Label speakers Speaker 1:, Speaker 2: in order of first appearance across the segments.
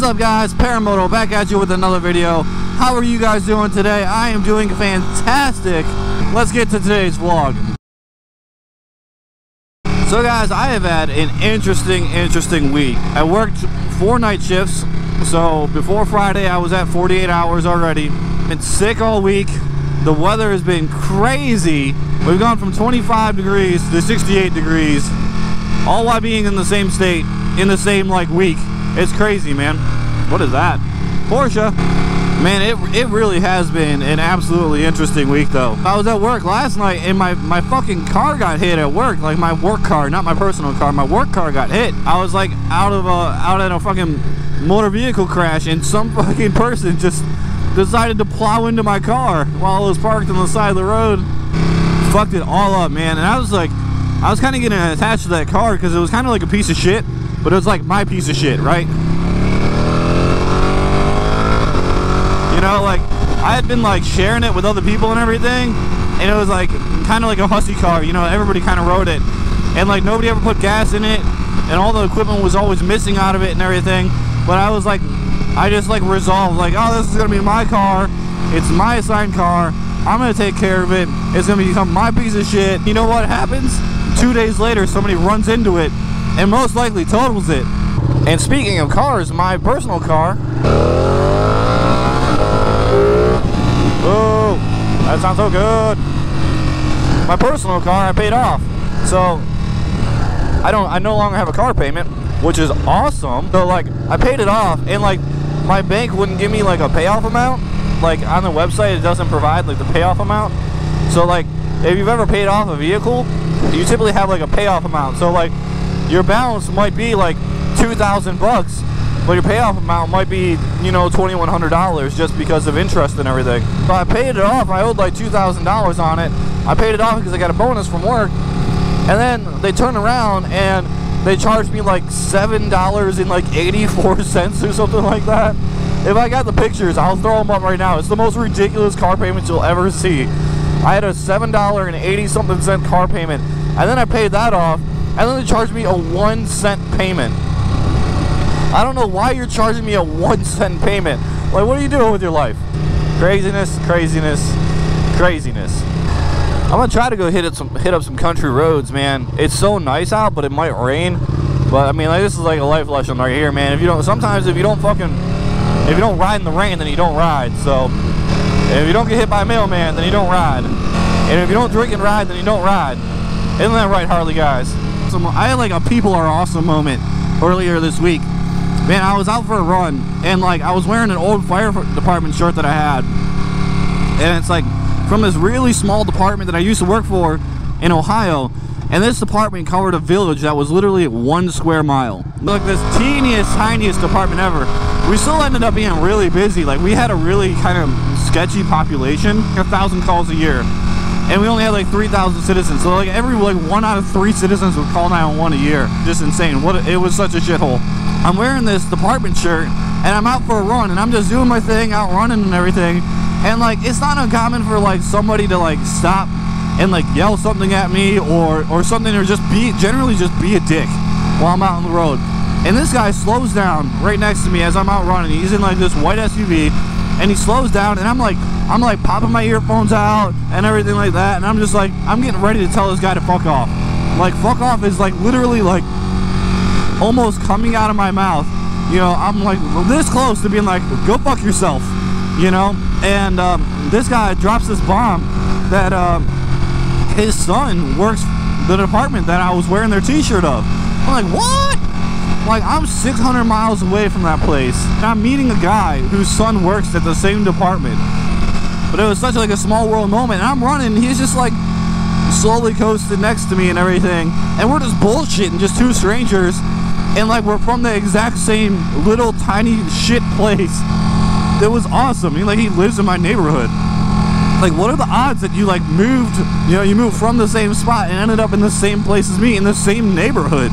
Speaker 1: up, guys? Paramoto back at you with another video. How are you guys doing today? I am doing fantastic. Let's get to today's vlog. So guys, I have had an interesting week. I worked 4 night shifts. So before Friday I was at 48 hours already. Been sick all week. The weather has been crazy. We've gone from 25 degrees to 68 degrees, all while being in the same state in the same like week. It's crazy, man. What is that? Porsche. Man, it really has been an absolutely interesting week though. I was at work last night and my fucking car got hit at work. Like my work car, not my personal car. My work car got hit. I was like out at a fucking motor vehicle crash, and some fucking person just decided to plow into my car while it was parked on the side of the road. Fucked it all up, man. And I was kind of getting attached to that car because it was kind of like a piece of shit, but it was like my piece of shit, right? You know, like I had been like sharing it with other people and everything, and it was like kind of like a hussy car, you know, everybody kind of rode it, and like nobody ever put gas in it, and all the equipment was always missing out of it and everything. But I was like, I just like resolved, like, oh, this is gonna be my car, it's my assigned car, I'm gonna take care of it, it's gonna become my piece of shit. You know what happens? 2 days later somebody runs into it and most likely totals it. And speaking of cars, my personal car, oh, that sounds so good. My personal car I paid off, so I no longer have a car payment, which is awesome. So like I paid it off, and like my bank wouldn't give me like a payoff amount. Like on the website it doesn't provide like the payoff amount. So like if you've ever paid off a vehicle, you typically have like a payoff amount. So like your balance might be like $2,000 bucks, but your payoff amount might be, you know, $2,100 just because of interest and everything. So I paid it off. I owed like $2,000 on it. I paid it off because I got a bonus from work, and then they turned around and they charged me like $7.84 or something like that. If I got the pictures, I'll throw them up right now. It's the most ridiculous car payment you'll ever see. I had a $7.80 something cent car payment, and then I paid that off, and then they charged me a 1 cent payment. I don't know why you're charging me a 1 cent payment. Like, what are you doing with your life? Craziness, craziness, craziness. I'm gonna try to go hit up some country roads, man. It's so nice out, but it might rain. But I mean, like, this is like a life lesson right here, man. If you don't ride in the rain, then you don't ride. So if you don't get hit by a mailman, then you don't ride. And if you don't drink and ride, then you don't ride. Isn't that right, Harley guys? So I had like a people are awesome moment earlier this week. Man, I was out for a run, and like I was wearing an old fire department shirt that I had, and it's like from this really small department that I used to work for in Ohio, and this department covered a village that was literally 1 square mile. Like this tiniest department ever. We still ended up being really busy. Like we had a really kind of sketchy population, 1,000 calls a year, and we only had like 3,000 citizens. So like every 1 out of 3 citizens would call 911 a year. Just insane. It was such a shithole. I'm wearing this department shirt, and I'm out for a run, and I'm just doing my thing, out running and everything, and like it's not uncommon for like somebody to like stop and like yell something at me or something, or just generally just be a dick while I'm out on the road. And this guy slows down right next to me as I'm out running. He's in like this white SUV, and he slows down, and I'm like popping my earphones out and everything like that, and I'm just like, I'm getting ready to tell this guy to fuck off. Like fuck off is like literally like almost coming out of my mouth. You know, I'm like this close to being like, go fuck yourself, you know. And this guy drops this bomb that his son works the department that I was wearing their t-shirt of. I'm like, what? Like, I'm 600 miles away from that place, and I'm meeting a guy whose son works at the same department. But it was such like a small world moment, and I'm running, and he's just like slowly coasting next to me and everything, and we're just bullshitting, just 2 strangers, and like we're from the exact same little tiny shit place. It was awesome. He lives in my neighborhood. Like, what are the odds that you like moved, you know, you moved from the same spot and ended up in the same place as me in the same neighborhood?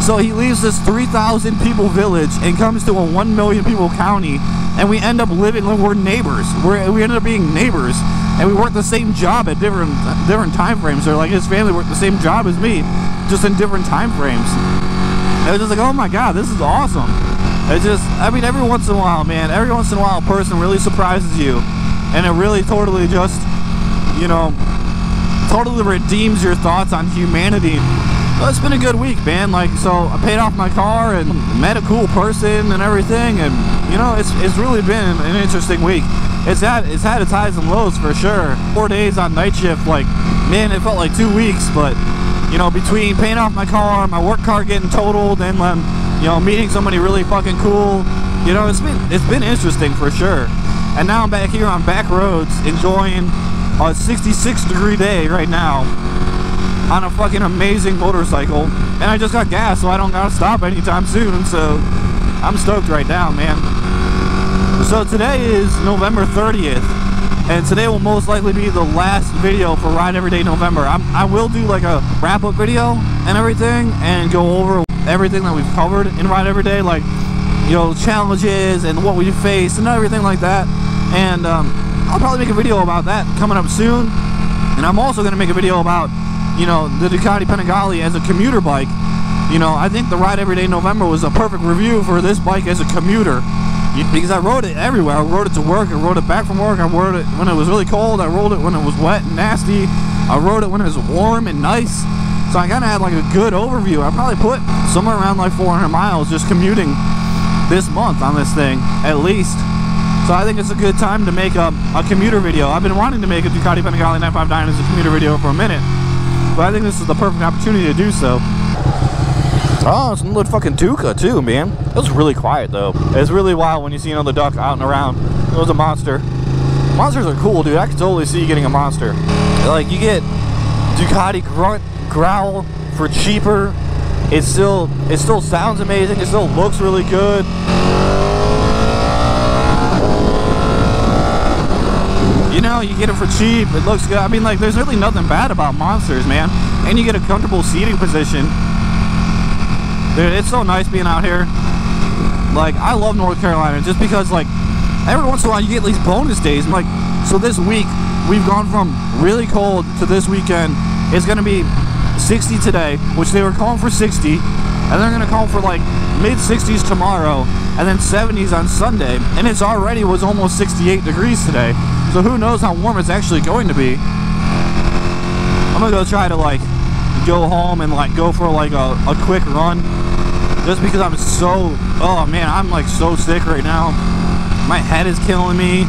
Speaker 1: So he leaves this 3,000 people village and comes to a 1 million people county, and we end up living like we're neighbors. We ended up being neighbors, and we worked the same job at different time frames. Or like his family worked the same job as me, just in different time frames. I was just like, oh my god, this is awesome. It's just, I mean, every once in a while, man, every once in a while a person really surprises you, and it really totally just, you know, totally redeems your thoughts on humanity. Well, it's been a good week, man. Like, so I paid off my car and met a cool person and everything, and you know, it's really been an interesting week. It's had its highs and lows for sure. 4 days on night shift, like, man, it felt like 2 weeks, but you know, between paying off my car, my work car getting totaled, and you know, meeting somebody really fucking cool, you know, it's been interesting for sure. And now I'm back here on back roads enjoying a 66-degree day right now on a fucking amazing motorcycle, and I just got gas, so I don't gotta stop anytime soon, so I'm stoked right now, man. So today is November 30th, and today will most likely be the last video for Ride Everyday November. I will do like a wrap-up video and everything, and go over everything that we've covered in Ride Everyday, like, you know, challenges and what we faced and everything like that. And I'll probably make a video about that coming up soon. And I'm also going to make a video about, you know, the Ducati Panigale as a commuter bike. You know, I think the Ride Everyday November was a perfect review for this bike as a commuter, because I rode it everywhere. I rode it to work, I rode it back from work, I rode it when it was really cold, I rode it when it was wet and nasty, I rode it when it was warm and nice. So I kind of had like a good overview. I probably put somewhere around like 400 miles just commuting this month on this thing, at least. So I think it's a good time to make a commuter video. I've been wanting to make a Ducati Panigale 959 as a commuter video for a minute, but I think this is the perfect opportunity to do so. Oh, it's another fucking Duca too, man. It was really quiet though. It's really wild when you see another duck out and around. It was a monster. Monsters are cool, dude. I can totally see you getting a monster. Like, you get Ducati grunt, growl for cheaper. It still sounds amazing. It still looks really good. You know, you get it for cheap. It looks good. I mean, like, there's really nothing bad about monsters, man. And you get a comfortable seating position. Dude, it's so nice being out here. Like, I love North Carolina just because, like, every once in a while you get these bonus days. Like, so this week we've gone from really cold to this weekend. It's gonna be 60 today, which they were calling for 60, and they're gonna call for like mid-60s tomorrow, and then 70s on Sunday. And it's already was almost 68 degrees today. So who knows how warm it's actually going to be. I'm gonna go try to like go home and like go for like a quick run, just because I'm so, oh man, I'm like so sick right now. My head is killing me.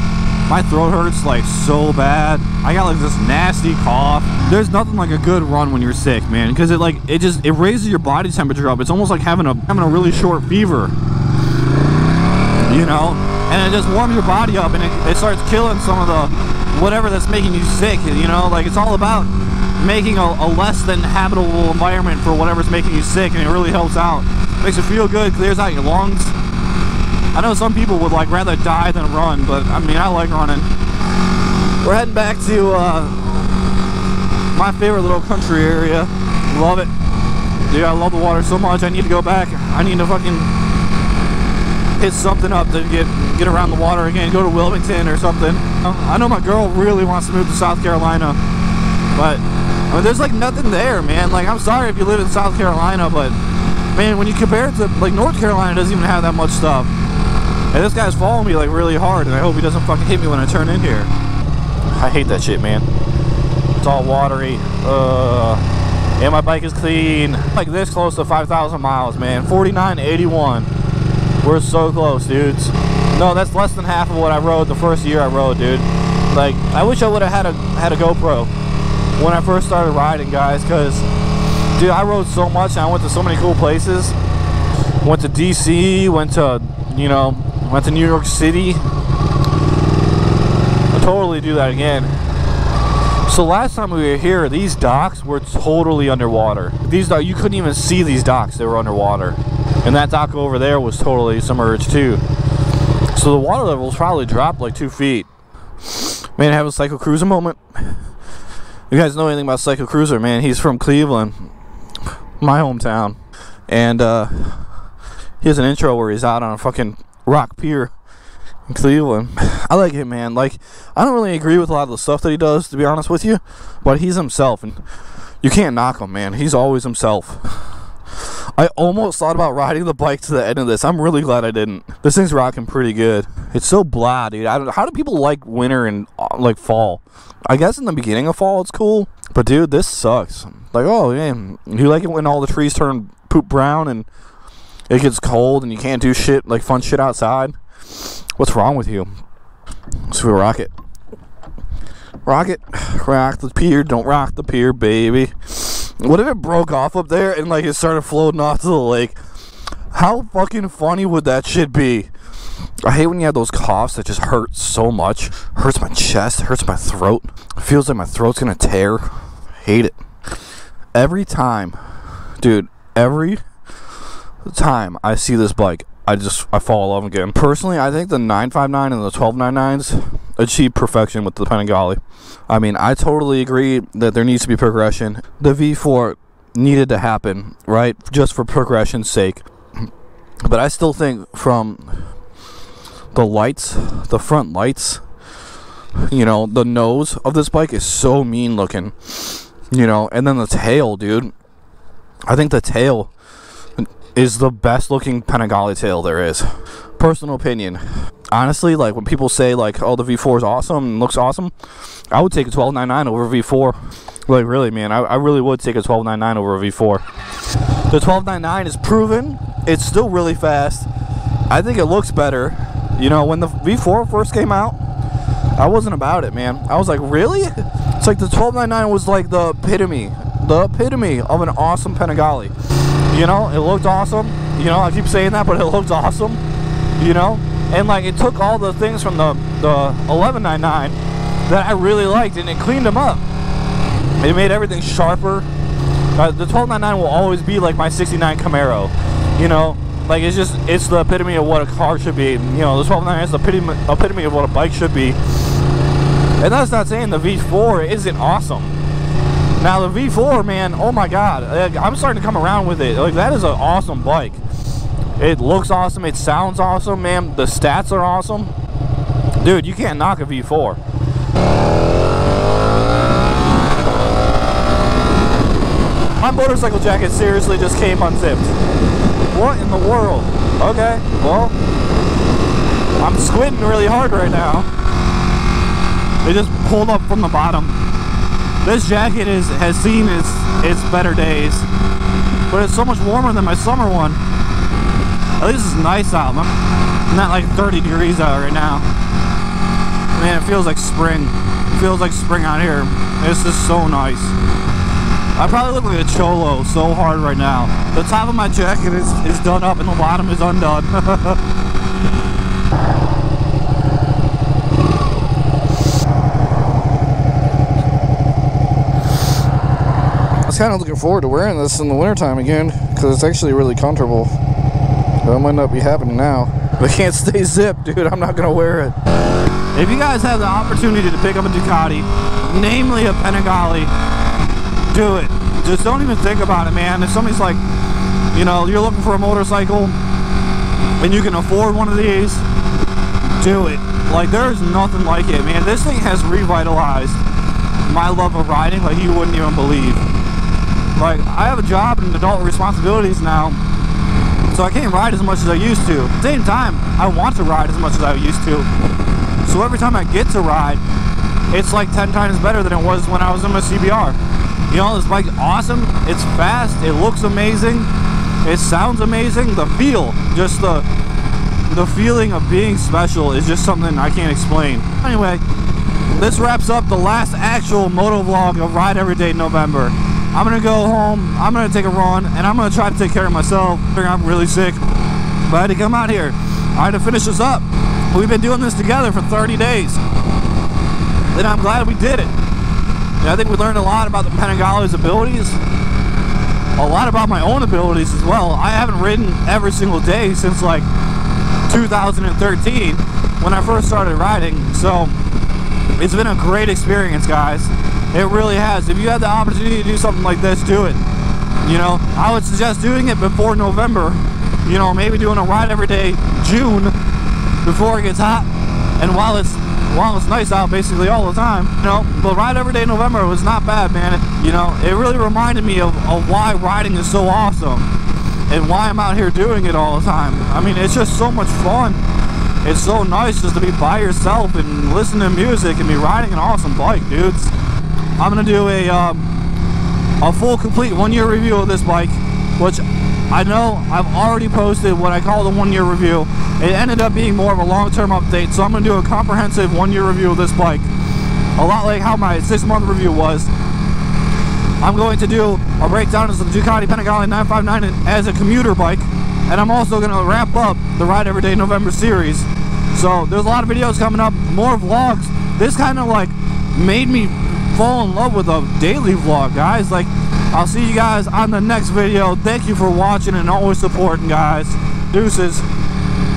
Speaker 1: My throat hurts like so bad. I got like this nasty cough. There's nothing like a good run when you're sick, man, because it raises your body temperature up. It's almost like having a really short fever, you know, and it just warms your body up, and it starts killing some of the whatever that's making you sick, you know. Like, it's all about making a less than habitable environment for whatever's making you sick, and it really helps out. Makes you feel good, clears out your lungs. I know some people would like rather die than run, but I mean, I like running. We're heading back to my favorite little country area. Love it. Dude, I love the water so much. I need to go back. I need to fucking hit something up to get around the water again. Go to Wilmington or something. I know my girl really wants to move to South Carolina, but I mean, there's like nothing there, man. Like, I'm sorry if you live in South Carolina, but man, when you compare it to like North Carolina, doesn't even have that much stuff. And this guy's following me like really hard, and I hope he doesn't fucking hit me when I turn in here. I hate that shit, man. It's all watery. And my bike is clean. Like this close to 5,000 miles, man. 4981. We're so close, dudes. No, that's less than half of what I rode the first year I rode, dude. Like, I wish I would have had a GoPro when I first started riding, guys, because dude, I rode so much and I went to so many cool places. Went to DC, went to New York City. I'll totally do that again. So last time we were here, these docks were totally underwater. You couldn't even see these docks, they were underwater. And that dock over there was totally submerged too. So the water levels probably dropped like 2 feet. Man, have a Psycho Cruza moment. You guys know anything about Psycho Cruza, man? He's from Cleveland, my hometown. And he has an intro where he's out on a fucking rock pier in Cleveland. I like him, man. Like, I don't really agree with a lot of the stuff that he does, to be honest with you, but he's himself, and you can't knock him, man. He's always himself. I almost thought about riding the bike to the end of this. I'm really glad I didn't. This thing's rocking pretty good. It's so blah, dude. How do people like winter and like fall? I guess in the beginning of fall it's cool, but dude, this sucks. Like, oh man, you like it when all the trees turn poop brown and it gets cold and you can't do shit, like fun shit outside? What's wrong with you? So we rock it. Rock it. Rock the pier. Don't rock the pier, baby. What if it broke off up there and like it started floating off to the lake? How fucking funny would that shit be? I hate when you have those coughs that just hurt so much. Hurts my chest, hurts my throat. It feels like my throat's gonna tear. Hate it. Every time, dude, every time I see this bike, I fall in love again. Personally, I think the 959 and the 1299s achieve perfection with the Panigale. I mean, I totally agree that there needs to be progression. The V4 needed to happen, right? Just for progression's sake. But I still think from the lights, the front lights, you know, the nose of this bike is so mean looking, you know, and then the tail, dude. I think the tail is the best looking Panigale tail there is. Personal opinion. Honestly, like when people say like, oh, the V4 is awesome and looks awesome, I would take a 1299 over a V4. Like really, man, I really would take a 1299 over a V4. The 1299 is proven. It's still really fast. I think it looks better. You know, when the V4 first came out, I wasn't about it, man. I was like, really? It's like the 1299 was like the epitome of an awesome Panigale. You know, it looked awesome. You know, I keep saying that, but it looked awesome. You know, and like it took all the things from the 1199 that I really liked, and it cleaned them up. It made everything sharper. The 1299 will always be like my 69 Camaro. You know, like it's the epitome of what a car should be. You know, the 1299 is the epitome of what a bike should be. And that's not saying the V4 isn't awesome. Now the V4, man, oh my god, I'm starting to come around with it. Like that is an awesome bike. It looks awesome, it sounds awesome, man. The stats are awesome. Dude, you can't knock a V4. My motorcycle jacket seriously just came unzipped. What in the world? Okay, well, I'm squinting really hard right now. It just pulled up from the bottom. This jacket has seen its better days, but it's so much warmer than my summer one. At least it's nice out. I'm not like 30 degrees out right now. Man, it feels like spring. It feels like spring out here. It's just so nice. I probably look like a cholo so hard right now. The top of my jacket is done up and the bottom is undone. I was kind of looking forward to wearing this in the wintertime again because it's actually really comfortable. That might not be happening now. If I can't stay zipped, dude, I'm not gonna wear it. If you guys have the opportunity to pick up a Ducati, namely a Panigale, do it. Just don't even think about it, man. If somebody's like, you know, you're looking for a motorcycle and you can afford one of these, do it. Like, there's nothing like it, man. This thing has revitalized my love of riding like you wouldn't even believe. Like, I have a job and adult responsibilities now, so I can't ride as much as I used to. At the same time, I want to ride as much as I used to. So every time I get to ride, it's like 10 times better than it was when I was in my CBR. You know, this bike's awesome. It's fast. It looks amazing. It sounds amazing. The feel, just the feeling of being special is just something I can't explain. Anyway, this wraps up the last actual motovlog of Ride Every Day November. I'm gonna go home, I'm gonna take a run, and I'm gonna try to take care of myself. I'm really sick, but I had to come out here. I had to finish this up. We've been doing this together for 30 days, and I'm glad we did it. And I think we learned a lot about the Panigale's abilities, a lot about my own abilities as well. I haven't ridden every single day since like 2013 when I first started riding, so it's been a great experience, guys. It really has. If you have the opportunity to do something like this, do it. You know, I would suggest doing it before November. You know, maybe doing a Ride Every Day June before it gets hot, and while it's Well, it's nice out basically all the time, you know. But Ride Every Day November was not bad, man. You know, it really reminded me of why riding is so awesome and why I'm out here doing it all the time. I mean, it's just so much fun. It's so nice just to be by yourself and listen to music and be riding an awesome bike, dudes. I'm gonna do a full complete 1 year review of this bike, which I know I've already posted what I call the 1 year review. It ended up being more of a long-term update, so I'm going to do a comprehensive 1 year review of this bike. A lot like how my 6-month review was. I'm going to do a breakdown of the Ducati Panigale 959 as a commuter bike, and I'm also going to wrap up the Ride Every Day November series. So there's a lot of videos coming up, more vlogs. This kind of like made me fall in love with a daily vlog, guys. Like, I'll see you guys on the next video. Thank you for watching and always supporting, guys. Deuces.